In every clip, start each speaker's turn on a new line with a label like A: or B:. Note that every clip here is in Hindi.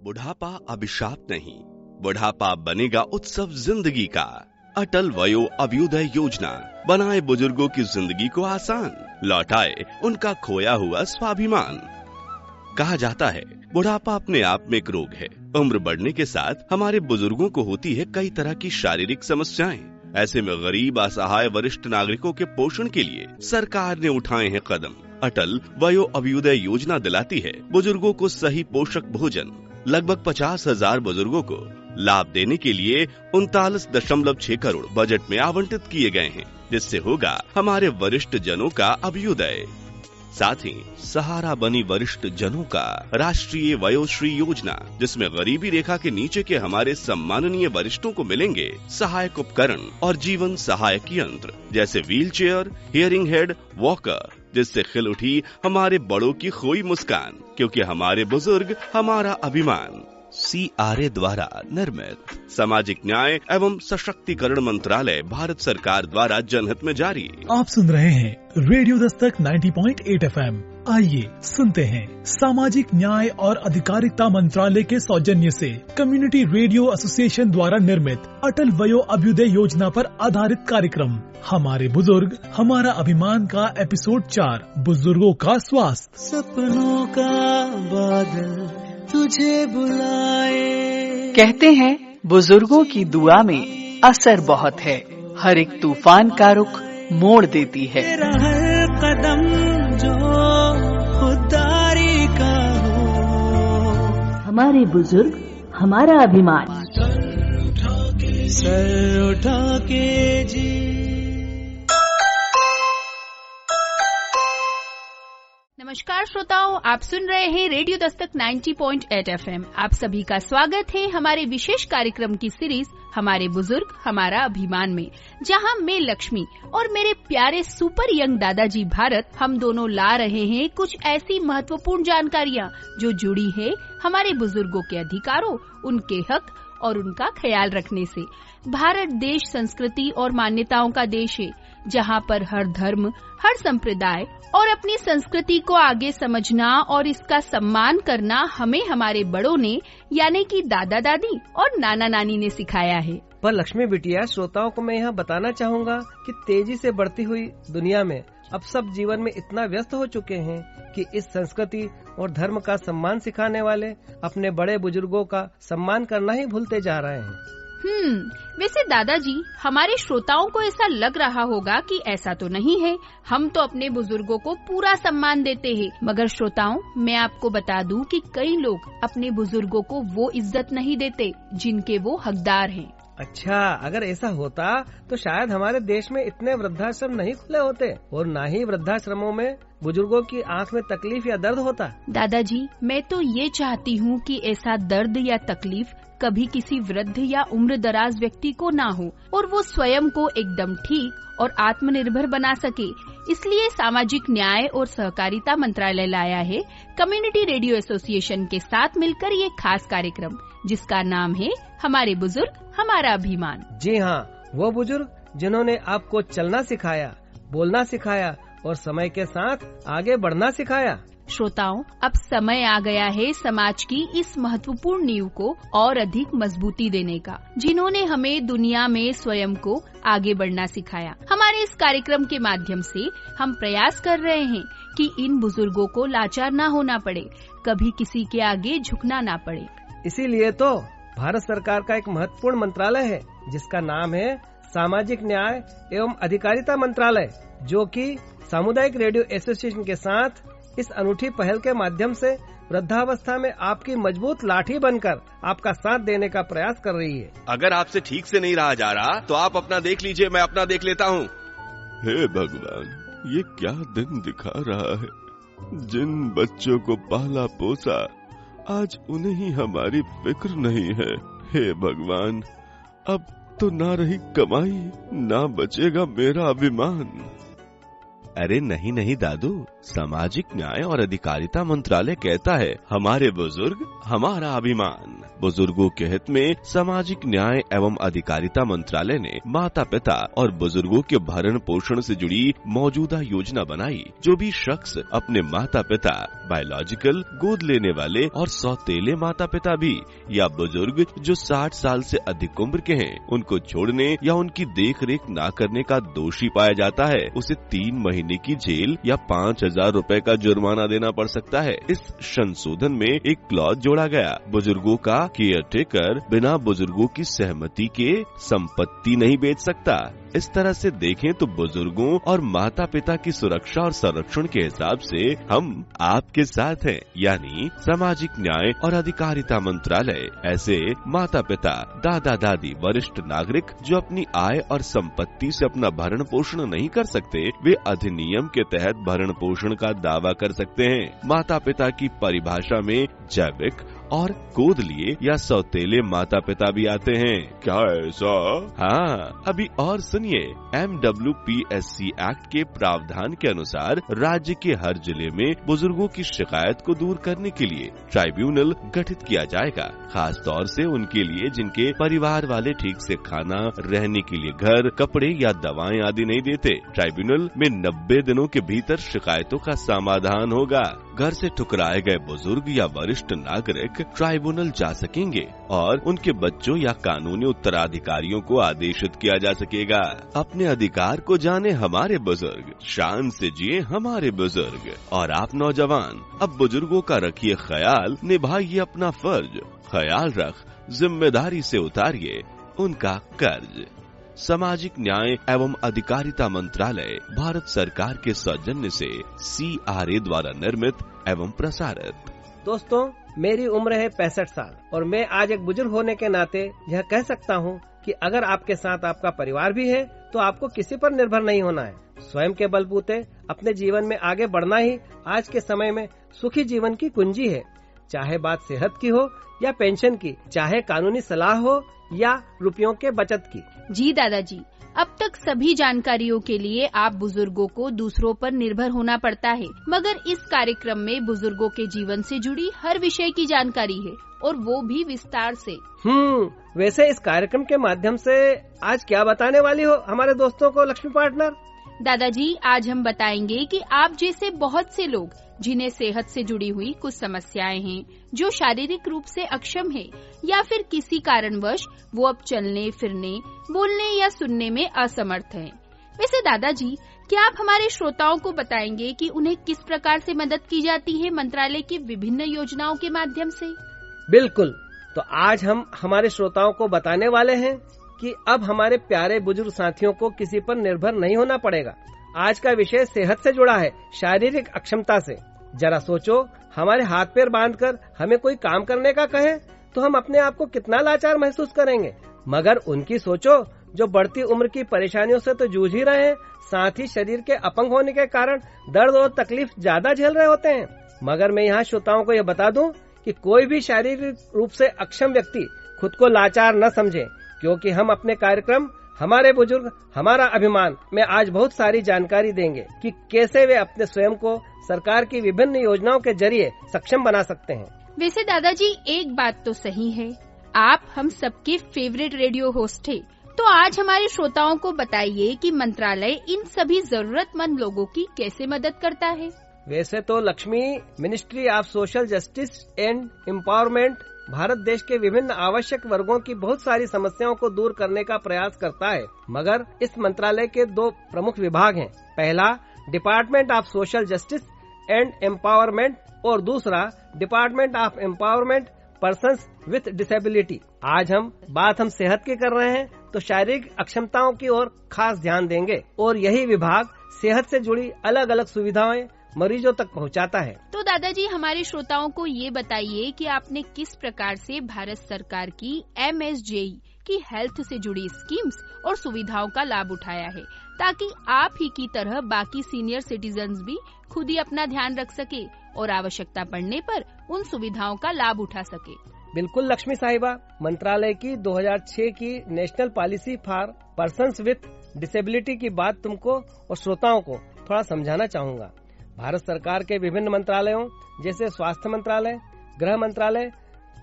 A: बुढ़ापा अभिशाप नहीं, बुढ़ापा बनेगा उत्सव जिंदगी का। अटल वयो अभ्युदय योजना बनाए बुजुर्गों की जिंदगी को आसान, लौटाए उनका खोया हुआ स्वाभिमान। कहा जाता है बुढ़ापा अपने आप में एक रोग है। उम्र बढ़ने के साथ हमारे बुजुर्गों को होती है कई तरह की शारीरिक समस्याएं। ऐसे में गरीब, असहाय, वरिष्ठ नागरिकों के पोषण के लिए सरकार ने उठाए हैं कदम। अटल वयो अभ्युदय योजना दिलाती है बुजुर्गों को सही पोषक भोजन। लगभग 50,000 बुजुर्गों को लाभ देने के लिए 39.6 करोड़ बजट में आवंटित किए गए हैं, जिससे होगा हमारे वरिष्ठ जनों का अभ्युदय। साथ ही सहारा बनी वरिष्ठ जनों का राष्ट्रीय वयोश्री योजना, जिसमें गरीबी रेखा के नीचे के हमारे सम्माननीय वरिष्ठों को मिलेंगे सहायक उपकरण और जीवन सहायक यंत्र, जैसे wheel chair, hearing head, walker, जिससे खिल उठी हमारे बड़ों की खोई मुस्कान, क्योंकि हमारे बुजुर्ग हमारा अभिमान। CRA द्वारा निर्मित, सामाजिक न्याय एवं सशक्तिकरण मंत्रालय, भारत सरकार द्वारा जनहित में जारी।
B: आप सुन रहे हैं रेडियो दस्तक 90.8 FM। आइए सुनते हैं सामाजिक न्याय और अधिकारिता मंत्रालय के सौजन्य से कम्युनिटी रेडियो एसोसिएशन द्वारा निर्मित अटल वयो अभ्युदय योजना पर आधारित कार्यक्रम हमारे बुजुर्ग हमारा अभिमान का एपिसोड 4, बुजुर्गों का स्वास्थ्य।
C: सपनों का बादल तुझे बुलाए।
D: कहते हैं बुजुर्गों की दुआ में असर बहुत है, हर एक तूफान का रुख मोड़ देती है।
C: तेरा हर कदम जो खुदारी का हो,
E: हमारे बुजुर्ग हमारा अभिमान।
C: सर उठा के जी।
F: नमस्कार श्रोताओं, आप सुन रहे हैं रेडियो दस्तक 90.8 FM। आप सभी का स्वागत है हमारे विशेष कार्यक्रम की सीरीज हमारे बुजुर्ग हमारा अभिमान में, जहां मैं लक्ष्मी और मेरे प्यारे सुपर यंग दादाजी भारत, हम दोनों ला रहे हैं कुछ ऐसी महत्वपूर्ण जानकारियां जो जुड़ी है हमारे बुजुर्गों के अधिकारों, उनके हक और उनका ख्याल रखने से। भारत देश संस्कृति और मान्यताओं का देश है, जहां पर हर धर्म, हर संप्रदाय और अपनी संस्कृति को आगे समझना और इसका सम्मान करना हमें हमारे बड़ों ने, यानी कि दादा दादी और नाना नानी ने सिखाया है।
G: पर लक्ष्मी बिटिया, श्रोताओं को मैं यहाँ बताना चाहूँगा कि तेजी से बढ़ती हुई दुनिया में अब सब जीवन में इतना व्यस्त हो चुके हैं कि इस संस्कृति और धर्म का सम्मान सिखाने वाले अपने बड़े बुजुर्गों का सम्मान करना ही भूलते जा रहे हैं।
F: वैसे दादाजी, हमारे श्रोताओं को ऐसा लग रहा होगा कि ऐसा तो नहीं है, हम तो अपने बुजुर्गों को पूरा सम्मान देते हैं। मगर श्रोताओं, मैं आपको बता दूं कि कई लोग अपने बुजुर्गों को वो इज्जत नहीं देते जिनके वो हकदार हैं।
G: अच्छा, अगर ऐसा होता तो शायद हमारे देश में इतने वृद्धाश्रम नहीं खुले होते और न ही वृद्धाश्रमों में बुजुर्गों की आंख में तकलीफ या दर्द होता।
F: दादाजी, मैं तो ये चाहती हूँ कि ऐसा दर्द या तकलीफ कभी किसी वृद्ध या उम्र दराज व्यक्ति को ना हो और वो स्वयं को एकदम ठीक और आत्मनिर्भर बना सके। इसलिए सामाजिक न्याय और सहकारिता मंत्रालय लाया है कम्युनिटी रेडियो एसोसिएशन के साथ मिलकर ये खास कार्यक्रम, जिसका नाम है हमारे बुजुर्ग हमारा अभिमान।
G: जी हाँ, वो बुजुर्ग जिन्होंने आपको चलना सिखाया, बोलना सिखाया और समय के साथ आगे बढ़ना सिखाया।
F: श्रोताओं, अब समय आ गया है समाज की इस महत्वपूर्ण नींव को और अधिक मजबूती देने का, जिन्होंने हमें दुनिया में स्वयं को आगे बढ़ना सिखाया। हमारे इस कार्यक्रम के माध्यम से हम प्रयास कर रहे हैं कि इन बुजुर्गों को लाचार ना होना पड़े, कभी किसी के आगे झुकना ना पड़े।
G: इसीलिए तो भारत सरकार का एक महत्वपूर्ण मंत्रालय है जिसका नाम है सामाजिक न्याय एवं अधिकारिता मंत्रालय, जो कि सामुदायिक रेडियो एसोसिएशन के साथ इस अनूठी पहल के माध्यम से वृद्धावस्था में आपकी मजबूत लाठी बनकर आपका साथ देने का प्रयास कर रही है।
A: अगर आपसे ठीक से नहीं रहा जा रहा तो आप अपना देख लीजिए, मैं अपना देख लेता हूँ। हे भगवान, ये क्या दिन दिखा रहा है। जिन बच्चों को पाला पोसा, आज उन्हें ही हमारी फिक्र नहीं है। हे भगवान, अब तो ना रही कमाई, ना बचेगा मेरा अभिमान। अरे नहीं नहीं दादू, सामाजिक न्याय और अधिकारिता मंत्रालय कहता है हमारे बुजुर्ग हमारा अभिमान। बुजुर्गों के हित में सामाजिक न्याय एवं अधिकारिता मंत्रालय ने माता पिता और बुजुर्गों के भरण पोषण से जुड़ी मौजूदा योजना बनाई। जो भी शख्स अपने माता पिता, बायोलॉजिकल गोद लेने वाले और सौतेले माता पिता भी या बुजुर्ग जो 60 साल से अधिक उम्र के हैं, उनको छोड़ने या उनकी देख रेख न करने का दोषी पाया जाता है, उसे 3 महीने की जेल या 5,000 रुपए का जुर्माना देना पड़ सकता है। इस संशोधन में एक क्लॉज जोड़ा गया, बुजुर्गों का केयर टेकर बिना बुजुर्गों की सहमति के संपत्ति नहीं बेच सकता। इस तरह से देखें तो बुजुर्गों और माता पिता की सुरक्षा और संरक्षण के हिसाब से हम आपके साथ हैं, यानी सामाजिक न्याय और अधिकारिता मंत्रालय। ऐसे माता पिता, दादा दादी, वरिष्ठ नागरिक जो अपनी आय और संपत्ति से अपना भरण पोषण नहीं कर सकते, वे अधिनियम के तहत भरण पोषण का दावा कर सकते हैं। माता पिता की परिभाषा में जैविक और गोद लिए या सौतेले माता पिता भी आते हैं। क्या ऐसा? हाँ, अभी और सुनिए। MWPSC एक्ट के प्रावधान के अनुसार राज्य के हर जिले में बुजुर्गों की शिकायत को दूर करने के लिए ट्राइब्यूनल गठित किया जाएगा, खास तौर से उनके लिए जिनके परिवार वाले ठीक से खाना, रहने के लिए घर, कपड़े या दवाएं आदि नहीं देते। ट्राइब्यूनल में 90 दिनों के भीतर शिकायतों का समाधान होगा। घर से ठुकराए गए बुजुर्ग या वरिष्ठ नागरिक ट्राइब्यूनल जा सकेंगे और उनके बच्चों या कानूनी उत्तराधिकारियों को आदेशित किया जा सकेगा। अपने अधिकार को जाने हमारे बुजुर्ग, शान से जिए हमारे बुजुर्ग। और आप नौजवान, अब बुजुर्गों का रखिए ख्याल, निभाइए अपना फर्ज, ख्याल रख जिम्मेदारी से उतारिए उनका कर्ज। सामाजिक न्याय एवं अधिकारिता मंत्रालय, भारत सरकार के सौजन्य से CRA द्वारा निर्मित एवं प्रसारित।
G: दोस्तों, मेरी उम्र है 65 साल और मैं आज एक बुजुर्ग होने के नाते यह कह सकता हूँ कि अगर आपके साथ आपका परिवार भी है तो आपको किसी पर निर्भर नहीं होना है। स्वयं के बलबूते अपने जीवन में आगे बढ़ना ही आज के समय में सुखी जीवन की कुंजी है। चाहे बात सेहत की हो या पेंशन की, चाहे कानूनी सलाह हो या रुपयों के बचत की।
F: जी दादाजी, अब तक सभी जानकारियों के लिए आप बुजुर्गों को दूसरों पर निर्भर होना पड़ता है, मगर इस कार्यक्रम में बुजुर्गों के जीवन से जुड़ी हर विषय की जानकारी है और वो भी विस्तार से।
G: वैसे इस कार्यक्रम के माध्यम से आज क्या बताने वाली हो हमारे दोस्तों को लक्ष्मी पार्टनर?
F: दादाजी, आज हम बताएंगे कि आप जैसे बहुत से लोग जिन्हें सेहत से जुड़ी हुई कुछ समस्याएं हैं, जो शारीरिक रूप से अक्षम है या फिर किसी कारणवश वो अब चलने फिरने, बोलने या सुनने में असमर्थ हैं। वैसे दादाजी, क्या आप हमारे श्रोताओं को बताएंगे कि उन्हें किस प्रकार से मदद की जाती है मंत्रालय की विभिन्न योजनाओं के माध्यम से?
G: बिल्कुल, तो आज हम हमारे श्रोताओं को बताने वाले हैं कि अब हमारे प्यारे बुजुर्ग साथियों को किसी पर निर्भर नहीं होना पड़ेगा। आज का विषय सेहत से जुड़ा है, शारीरिक अक्षमता से। जरा सोचो, हमारे हाथ पैर बांधकर हमें कोई काम करने का कहे तो हम अपने आप को कितना लाचार महसूस करेंगे, मगर उनकी सोचो जो बढ़ती उम्र की परेशानियों से तो जूझ ही रहे हैं, साथ ही शरीर के अपंग होने के कारण दर्द और तकलीफ ज्यादा झेल रहे होते हैं। मगर मैं यहाँ श्रोताओं को यह बता दूं कि कोई भी शारीरिक रूप से अक्षम व्यक्ति खुद को लाचार न समझे, क्योंकि हम अपने कार्यक्रम हमारे बुजुर्ग हमारा अभिमान में आज बहुत सारी जानकारी देंगे कि कैसे वे अपने स्वयं को सरकार की विभिन्न योजनाओं के जरिए सक्षम बना सकते हैं।
F: वैसे दादाजी, एक बात तो सही है, आप हम सबके फेवरेट रेडियो होस्ट है, तो आज हमारे श्रोताओं को बताइए कि मंत्रालय इन सभी जरूरतमंद लोगों की कैसे मदद करता है।
G: वैसे तो Lakshmi, ministry of social justice and empowerment Bharat देश के विभिन्न आवश्यक वर्गों की बहुत सारी समस्याओं को दूर करने का प्रयास करता है, मगर इस मंत्रालय के 2 प्रमुख विभाग हैं। पहला department of social justice and empowerment और दूसरा department of empowerment persons with disability. आज हम सेहत की कर रहे हैं तो शारीरिक अक्षमताओं की ओर खास ध्यान देंगे और यही विभाग सेहत से जुड़ी अलग अलग सुविधाएं मरीजों तक पहुंचाता है।
F: तो दादाजी, हमारे श्रोताओं को ये बताइए कि आपने किस प्रकार से भारत सरकार की MSJE की हेल्थ से जुड़ी स्कीम्स और सुविधाओं का लाभ उठाया है, ताकि आप ही की तरह बाकी सीनियर सिटीजन्स भी खुद ही अपना ध्यान रख सके और आवश्यकता पड़ने पर उन सुविधाओं का लाभ उठा सके।
G: बिल्कुल लक्ष्मी साहिबा, मंत्रालय की 2006 की national policy for persons with disability की बात तुमको और श्रोताओं को थोड़ा समझाना चाहूँगा। भारत सरकार के विभिन्न मंत्रालयों जैसे स्वास्थ्य मंत्रालय, गृह मंत्रालय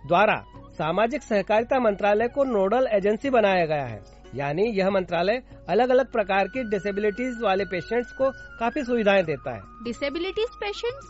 G: द्वारा सामाजिक सहकारिता मंत्रालय को नोडल एजेंसी बनाया गया है। यानी यह मंत्रालय अलग अलग प्रकार की डिसेबिलिटीज वाले पेशेंट्स को काफी सुविधाएं देता है।
F: डिसेबिलिटीज पेशेंट्स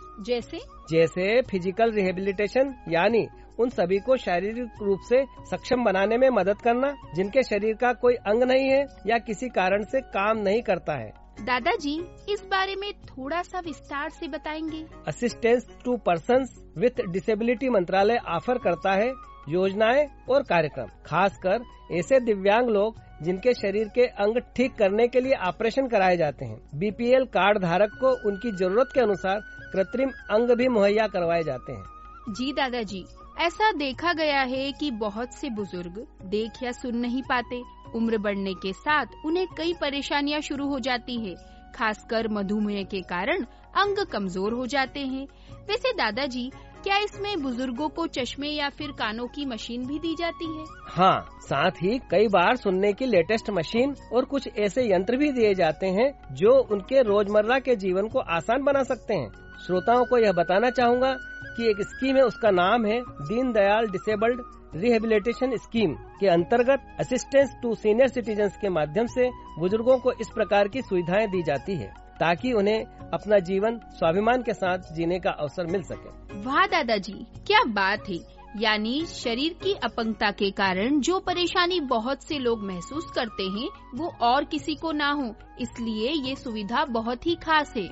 G: जैसे फिजिकल रिहेबिलिटेशन, यानी उन सभी को शारीरिक रूप से सक्षम बनाने में मदद करना जिनके शरीर का कोई अंग नहीं है या किसी कारण से काम नहीं करता है।
F: दादाजी, इस बारे में थोड़ा सा विस्तार से बताएंगे?
G: Assistance to persons with disability मंत्रालय ऑफर करता है योजनाएं और कार्यक्रम, खासकर ऐसे दिव्यांग लोग जिनके शरीर के अंग ठीक करने के लिए ऑपरेशन कराए जाते हैं। बीपीएल कार्ड धारक को उनकी जरूरत के अनुसार कृत्रिम अंग भी मुहैया करवाए जाते हैं।
F: जी दादाजी, ऐसा देखा गया है कि बहुत से बुजुर्ग देख या सुन नहीं पाते। उम्र बढ़ने के साथ उन्हें कई परेशानियां शुरू हो जाती है, खासकर मधुमेह के कारण अंग कमजोर हो जाते हैं। वैसे दादाजी, क्या इसमें बुजुर्गों को चश्मे या फिर कानों की मशीन भी दी जाती है?
G: हाँ, साथ ही कई बार सुनने की लेटेस्ट मशीन और कुछ ऐसे यंत्र भी दिए जाते हैं जो उनके रोजमर्रा के जीवन को आसान बना सकते हैं। श्रोताओं को यह बताना चाहूँगा कि एक स्कीम है, उसका नाम है दीनदयाल डिसेबल्ड रिहेबिलिटेशन स्कीम के अंतर्गत असिस्टेंस टू सीनियर सिटीजन्स के माध्यम से बुजुर्गों को इस प्रकार की सुविधाएं दी जाती है ताकि उन्हें अपना जीवन स्वाभिमान के साथ जीने का अवसर मिल सके।
F: वाह दादाजी, क्या बात है। यानी शरीर की अपंगता के कारण जो परेशानी बहुत से लोग महसूस करते हैं वो और किसी को ना हो, इसलिए ये सुविधा बहुत ही खास है।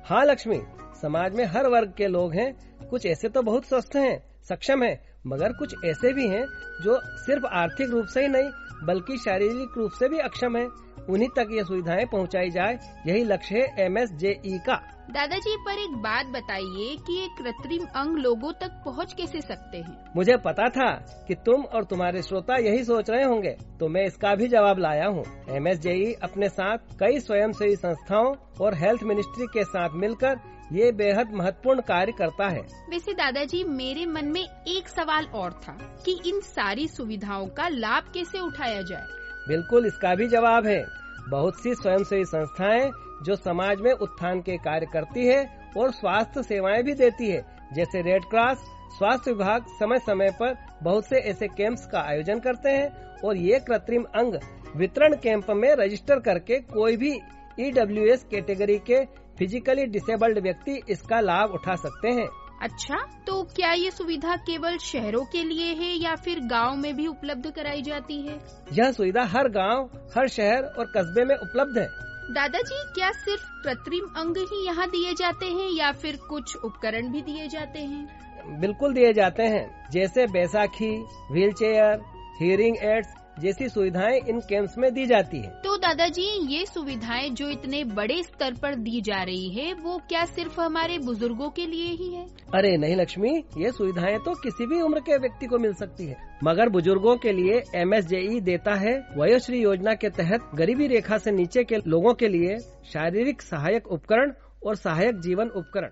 G: हाँ लक्ष्मी, समाज में हर वर्ग के लोग हैं। कुछ ऐसे तो बहुत स्वस्थ हैं, सक्षम हैं, मगर कुछ ऐसे भी हैं जो सिर्फ आर्थिक रूप से ही नहीं बल्कि शारीरिक रूप से भी अक्षम हैं। उन्हीं तक ये सुविधाएं पहुंचाई जाए, यही लक्ष्य है MSJE का।
F: दादाजी, पर एक बात बताइए कि ये कृत्रिम अंग लोगों तक पहुंच कैसे सकते हैं?
G: मुझे पता था कि तुम और तुम्हारे श्रोता यही सोच रहे होंगे, तो मैं इसका भी जवाब लाया हूँ। MSJE अपने साथ कई स्वयंसेवी संस्थाओं और हेल्थ मिनिस्ट्री के साथ मिलकर ये बेहद महत्वपूर्ण कार्य करता है।
F: वैसे दादाजी, मेरे मन में एक सवाल और था कि इन सारी सुविधाओं का लाभ कैसे उठाया जाए?
G: बिल्कुल, इसका भी जवाब है। बहुत सी स्वयंसेवी संस्थाएं जो समाज में उत्थान के कार्य करती है और स्वास्थ्य सेवाएं भी देती है, जैसे रेड क्रॉस, स्वास्थ्य विभाग समय समय पर बहुत से ऐसे कैंप्स का आयोजन करते हैं और ये कृत्रिम अंग वितरण कैंप में रजिस्टर करके कोई भी EWS कैटेगरी के फिजिकली डिसेबल्ड व्यक्ति इसका लाभ उठा सकते हैं।
F: अच्छा, तो क्या ये सुविधा केवल शहरों के लिए है या फिर गांव में भी उपलब्ध कराई जाती है?
G: यह सुविधा हर गांव, हर शहर और कस्बे में उपलब्ध है।
F: दादाजी, क्या सिर्फ कृत्रिम अंग ही यहाँ दिए जाते हैं या फिर कुछ उपकरण भी दिए जाते हैं?
G: बिल्कुल दिए जाते हैं, जैसे Baisakhi, wheel chair, hearing aids जैसी सुविधाएं इन कैंप्स में दी जाती है।
F: तो दादाजी, ये सुविधाएं जो इतने बड़े स्तर पर दी जा रही है वो क्या सिर्फ हमारे बुजुर्गों के लिए ही है?
G: अरे नहीं लक्ष्मी, ये सुविधाएं तो किसी भी उम्र के व्यक्ति को मिल सकती है, मगर बुजुर्गों के लिए MSJE देता है वयोश्री योजना के तहत गरीबी रेखा से नीचे के लोगों के लिए शारीरिक सहायक उपकरण और सहायक जीवन उपकरण।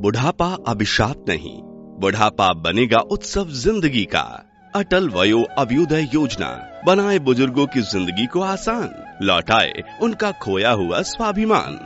A: बुढ़ापा अभिशाप नहीं, बुढ़ापा बनेगा उत्सव जिंदगी का। अटल वयो अभ्युदय योजना बनाए बुजुर्गों की जिंदगी को आसान, लौटाए उनका खोया हुआ स्वाभिमान।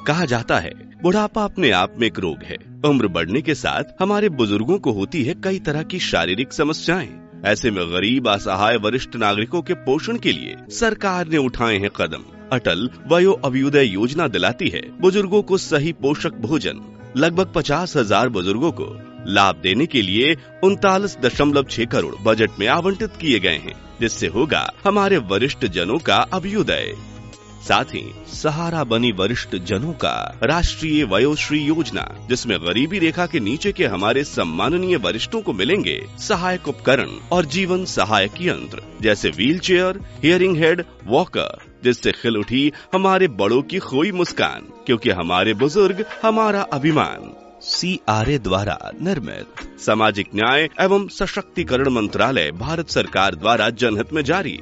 A: कहा जाता है बुढ़ापा अपने आप में एक रोग है। उम्र बढ़ने के साथ हमारे बुजुर्गों को होती है कई तरह की शारीरिक समस्याएं। ऐसे में गरीब, असहाय, वरिष्ठ नागरिकों के पोषण के लिए सरकार ने उठाए हैं कदम। अटल वयो अभ्युदय योजना दिलाती है बुजुर्गों को सही पोषक भोजन। लगभग 50,000 बुजुर्गों को लाभ देने के लिए 39.6 करोड़ बजट में आवंटित किए गए हैं, जिससे होगा हमारे वरिष्ठ जनों का अभ्युदय। साथ ही सहारा बनी वरिष्ठ जनों का राष्ट्रीय वयोश्री योजना, जिसमें गरीबी रेखा के नीचे के हमारे सम्माननीय वरिष्ठों को मिलेंगे सहायक उपकरण और जीवन सहायक यंत्र, जैसे wheel chair, hearing head, walker, जिससे खिल उठी हमारे बड़ों की खोई मुस्कान, क्योंकि हमारे बुजुर्ग हमारा अभिमान। CRA द्वारा निर्मित सामाजिक न्याय एवं सशक्तिकरण मंत्रालय, भारत सरकार द्वारा जनहित में जारी।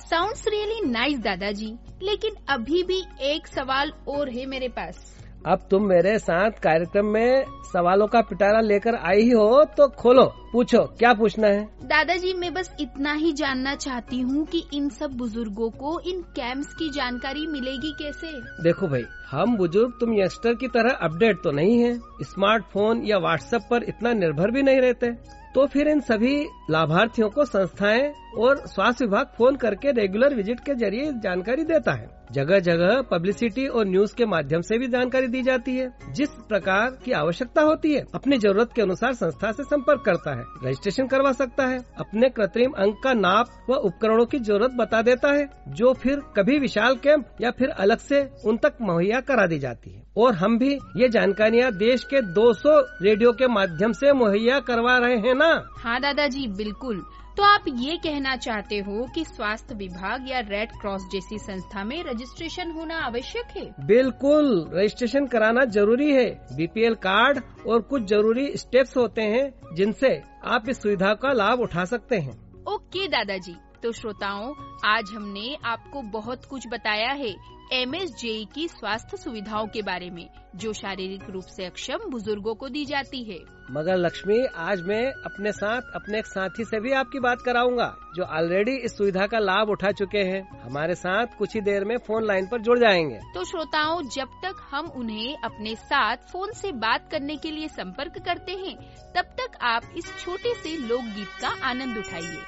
F: साउंड्स रियली नाइस दादाजी, लेकिन अभी भी एक सवाल और है मेरे पास।
G: अब तुम मेरे साथ कार्यक्रम में सवालों का पिटारा लेकर आई हो तो खोलो, पूछो, क्या पूछना है?
F: दादाजी, मैं बस इतना ही जानना चाहती हूँ कि इन सब बुजुर्गों को इन कैंप्स की जानकारी मिलेगी कैसे?
G: देखो भाई, हम बुजुर्ग तुम यंगस्टर की तरह अपडेट तो नहीं है, स्मार्टफोन या व्हाट्सएप पर इतना निर्भर भी नहीं रहते, तो फिर इन सभी लाभार्थियों को संस्थाएं और स्वास्थ्य विभाग फोन करके रेगुलर विजिट के जरिए जानकारी देता है। जगह जगह पब्लिसिटी और न्यूज के माध्यम से भी जानकारी दी जाती है। जिस प्रकार की आवश्यकता होती है अपनी जरूरत के अनुसार संस्था से संपर्क करता है, रजिस्ट्रेशन करवा सकता है, अपने कृत्रिम अंक का नाप व उपकरणों की जरूरत बता देता है, जो फिर कभी विशाल कैंप या फिर अलग से उन तक मुहैया करा दी जाती है। और हम भी ये जानकारियाँ देश के 200 रेडियो के माध्यम से मुहैया करवा रहे हैं ना।
F: हाँ दादाजी, बिल्कुल। तो आप ये कहना चाहते हो कि स्वास्थ्य विभाग या रेड क्रॉस जैसी संस्था में रजिस्ट्रेशन होना आवश्यक है?
G: बिल्कुल, रजिस्ट्रेशन कराना जरूरी है। बीपीएल कार्ड और कुछ जरूरी स्टेप्स होते हैं जिनसे आप इस सुविधा का लाभ उठा सकते हैं।
F: ओके दादाजी, तो श्रोताओं, आज हमने आपको बहुत कुछ बताया है MSJE की स्वास्थ्य सुविधाओं के बारे में, जो शारीरिक रूप से अक्षम बुजुर्गों को दी जाती है।
G: मगर लक्ष्मी, आज मैं अपने साथ अपने एक साथी से भी आपकी बात कराऊंगा जो ऑलरेडी इस सुविधा का लाभ उठा चुके हैं। हमारे साथ कुछ ही देर में फोन लाइन पर जुड़ जाएंगे।
F: तो श्रोताओं, जब तक हम उन्हें अपने साथ फोन से बात करने के लिए संपर्क करते हैं, तब तक आप इस छोटे से लोकगीत का आनंद उठाइए।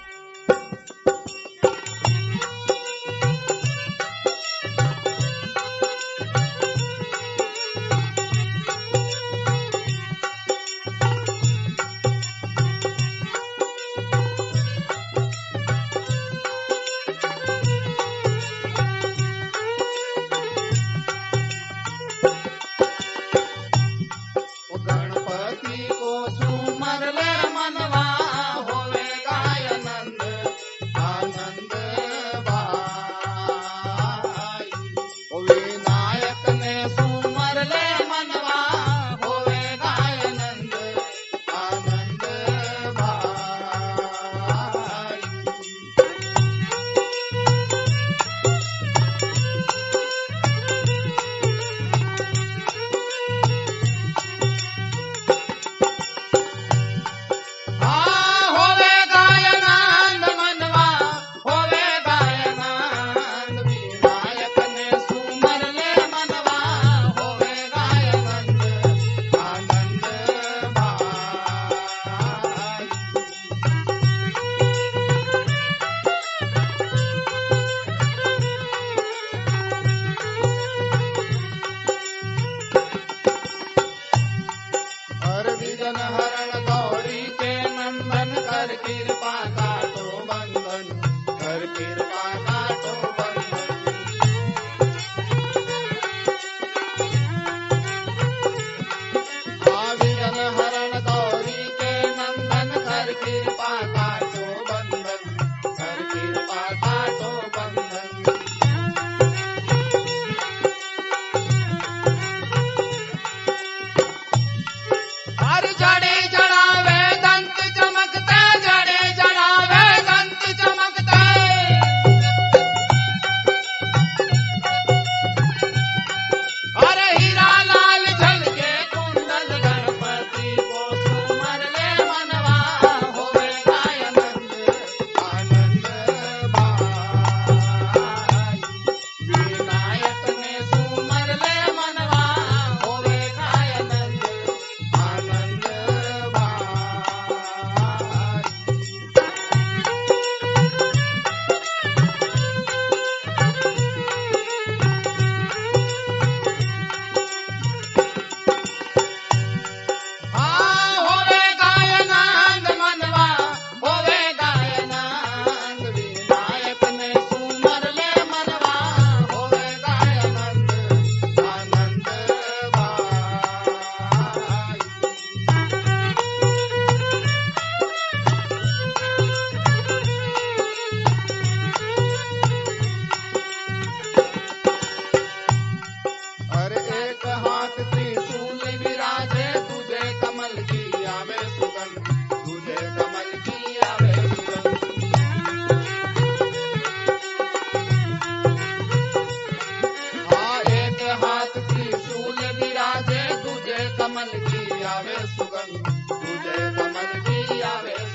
H: कमल की आवे सुगंध, तुझे कमल की आवे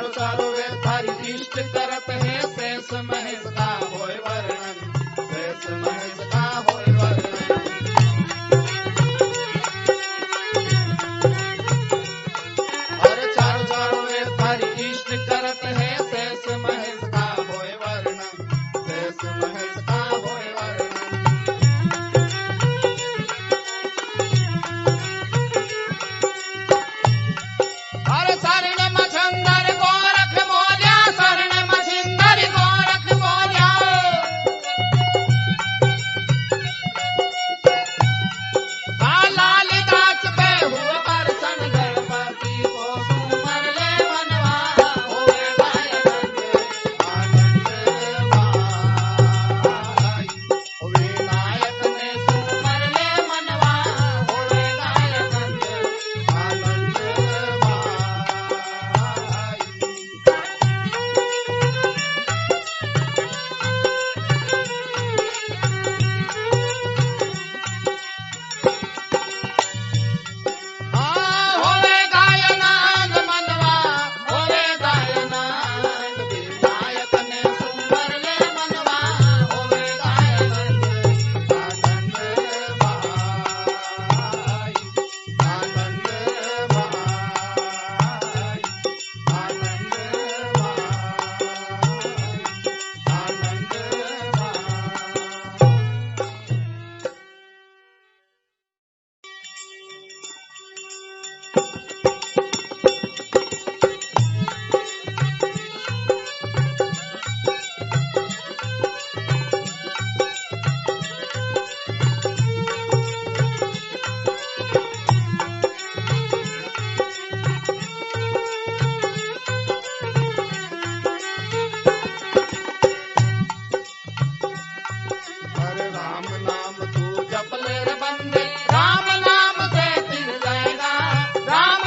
H: चारों चारों वेद थारी इष्ट करत है शेष महेश का होय वर्णन शेष महेश का होय वर्णन अरे चारों चारों वेद थारी इष्ट करत है शेष महेश का होय वर्णन शेष महेश का होय वर्णन अरे शरण मछंदर गोरख बोलिया शरण मछिंदर गोरख बोलिया लालिदास पे हुआ परसन गणपति को सुमर ले मनवा होए गायक आनंद भाई विनायक ने सुमर ले मनवा होए गायक आनंद होवे गायनाद मनवा होवे गायनाद विनायक ने सुमर ले मनवा होवे गायनाद आनंद भाई आनंद भाई आनंद अरे राम नाम तू जप ले रे बंदे राम नाम से फिर जाएगा राम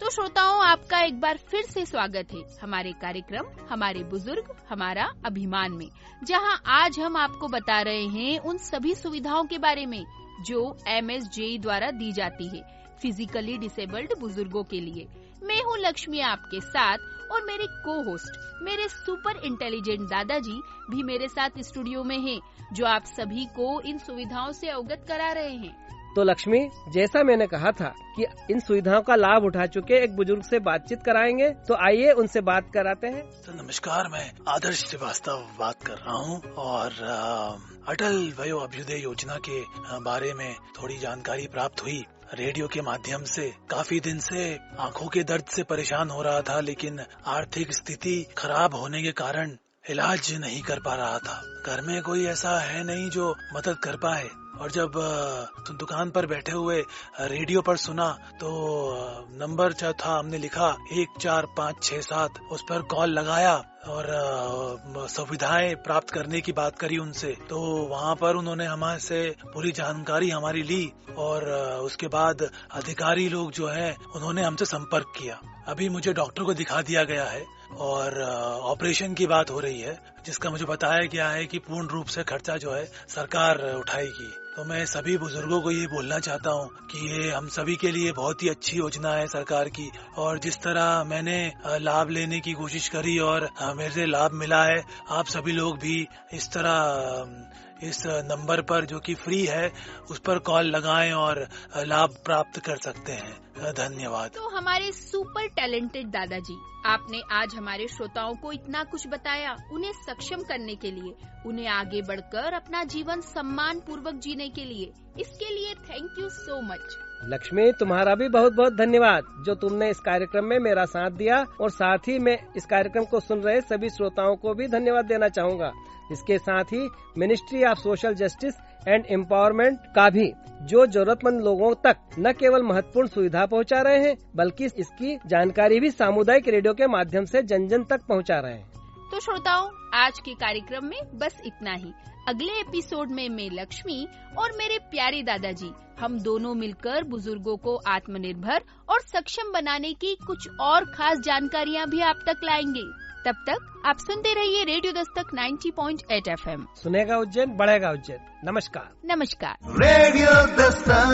F: तो श्रोताओं, आपका एक बार फिर से स्वागत है हमारे कार्यक्रम हमारे बुजुर्ग हमारा अभिमान में, जहां आज हम आपको बता रहे हैं उन सभी सुविधाओं के बारे में जो MSJE द्वारा दी जाती है फिजिकली डिसेबल्ड बुजुर्गों के लिए। मैं हूं लक्ष्मी आपके साथ और मेरे को होस्ट मेरे सुपर इंटेलिजेंट दादाजी भी मेरे साथ स्टूडियो में हैं, जो आप सभी को इन सुविधाओं से अवगत करा रहे हैं।
G: तो लक्ष्मी, जैसा मैंने कहा था कि इन सुविधाओं का लाभ उठा चुके एक बुजुर्ग से बातचीत कराएंगे, तो आइए उनसे बात कराते हैं।
I: तो नमस्कार, मैं आदर्श श्रीवास्तव बात कर रहा हूँ और अटल वयो अभ्युदय योजना के बारे में थोड़ी जानकारी प्राप्त हुई रेडियो के माध्यम से। काफी दिन से आंखों के दर्द से परेशान हो रहा था, लेकिन आर्थिक स्थिति खराब होने के कारण इलाज नहीं कर पा रहा था। घर में कोई ऐसा है नहीं जो मदद कर पाए, और जब दुकान पर बैठे हुए रेडियो पर सुना तो नंबर जो था हमने लिखा 14567, उस पर कॉल लगाया और सुविधाएं प्राप्त करने की बात करी उनसे। तो वहाँ पर उन्होंने हमारे से पूरी जानकारी हमारी ली और उसके बाद अधिकारी लोग जो हैं उन्होंने हमसे संपर्क किया। अभी मुझे डॉक्टर को दिखा दिया गया है और ऑपरेशन की बात हो रही है, जिसका मुझे बताया गया है कि पूर्ण रूप से खर्चा जो है सरकार उठाएगी। तो मैं सभी बुजुर्गों को ये बोलना चाहता हूँ कि ये हम सभी के लिए बहुत ही अच्छी योजना है सरकार की, और जिस तरह मैंने लाभ लेने की कोशिश करी और मेरे लाभ मिला है, आप सभी लोग भी इस तरह इस नंबर पर जो कि फ्री है उस पर कॉल लगाएं और लाभ प्राप्त कर सकते हैं। धन्यवाद।
F: तो हमारे सुपर टैलेंटेड दादाजी, आपने आज हमारे श्रोताओं को इतना कुछ बताया उन्हें सक्षम करने के लिए, उन्हें आगे बढ़कर अपना जीवन सम्मान पूर्वक जीने के लिए। इसके लिए thank you so much.
G: Lakshmi, तुम्हारा भी बहुत बहुत धन्यवाद जो तुमने इस कार्यक्रम में मेरा साथ दिया, और साथ ही मैं इस कार्यक्रम को सुन रहे सभी श्रोताओं को भी धन्यवाद देना चाहूँगा। इसके साथ ही ministry of social justice and empowerment का भी, जो जरूरतमंद लोगों तक न केवल महत्वपूर्ण सुविधा पहुंचा रहे हैं, बल्कि इसकी जानकारी भी सामुदायिक रेडियो के माध्यम से जन जन तक पहुंचा रहे हैं।
F: तो श्रोताओं, आज के कार्यक्रम में बस इतना ही। अगले एपिसोड में मैं लक्ष्मी और मेरे प्यारे दादाजी, हम दोनों मिलकर बुजुर्गों को आत्मनिर्भर और सक्षम बनाने की कुछ और खास जानकारियाँ भी आप तक लाएंगे। तब तक आप सुनते रहिए रेडियो दस्तक 90.8 FM।
G: सुनेगा उज्जैन, बढ़ेगा उज्जैन। नमस्कार।
F: नमस्कार।
H: रेडियो दस्तक